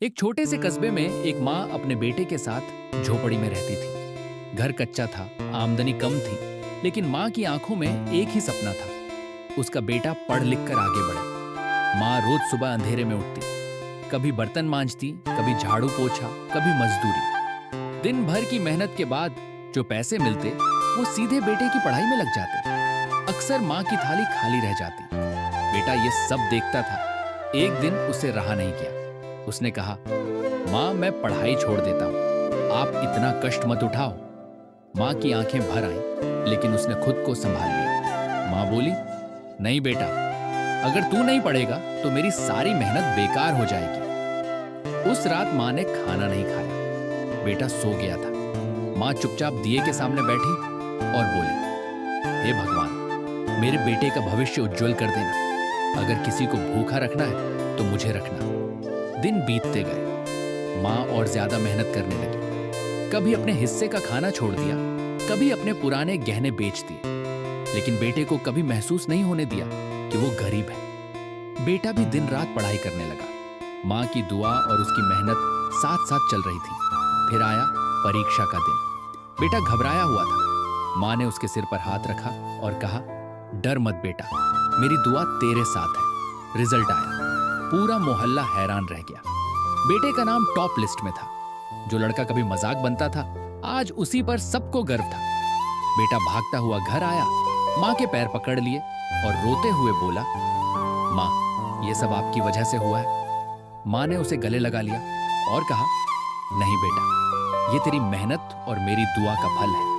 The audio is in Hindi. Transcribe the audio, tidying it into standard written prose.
एक छोटे से कस्बे में एक माँ अपने बेटे के साथ झोपड़ी में रहती थी। घर कच्चा था, आमदनी कम थी, लेकिन माँ की आंखों में एक ही सपना था, उसका बेटा पढ़ लिख कर आगे बढ़े। माँ रोज सुबह अंधेरे में उठती, कभी बर्तन मांजती, कभी झाड़ू पोछा, कभी मजदूरी। दिन भर की मेहनत के बाद जो पैसे मिलते वो सीधे बेटे की पढ़ाई में लग जाते। अक्सर माँ की थाली खाली रह जाती। बेटा ये सब देखता था। एक दिन उसे रहा नहीं गया। उसने कहा, माँ मैं पढ़ाई छोड़ देता हूँ, आप इतना कष्ट मत उठाओ। माँ की आंखें भर आईं, लेकिन उसने खुद को संभाल लिया। माँ बोली, नहीं बेटा, अगर तू नहीं पढ़ेगा तो मेरी सारी मेहनत बेकार हो जाएगी। उस रात माँ ने खाना नहीं खाया। बेटा सो गया था। माँ चुपचाप दिए के सामने बैठी और बोली, हे भगवान, मेरे बेटे का भविष्य उज्जवल कर देना। अगर किसी को भूखा रखना है तो मुझे रखना। दिन बीतते गए। माँ और ज्यादा मेहनत करने लगी। कभी अपने हिस्से का खाना छोड़ दिया, कभी अपने पुराने गहने बेच दिए, लेकिन बेटे को कभी महसूस नहीं होने दिया कि वो गरीब है। बेटा भी दिन रात पढ़ाई करने लगा। माँ की दुआ और उसकी मेहनत साथ साथ चल रही थी। फिर आया परीक्षा का दिन। बेटा घबराया हुआ था। माँ ने उसके सिर पर हाथ रखा और कहा, डर मत बेटा, मेरी दुआ तेरे साथ है। रिजल्ट आया। पूरा मोहल्ला हैरान रह गया। बेटे का नाम टॉप लिस्ट में था। जो लड़का कभी मजाक बनता था, आज उसी पर सबको गर्व था। बेटा भागता हुआ घर आया, माँ के पैर पकड़ लिए और रोते हुए बोला, माँ ये सब आपकी वजह से हुआ है। माँ ने उसे गले लगा लिया और कहा, नहीं बेटा, ये तेरी मेहनत और मेरी दुआ का फल है।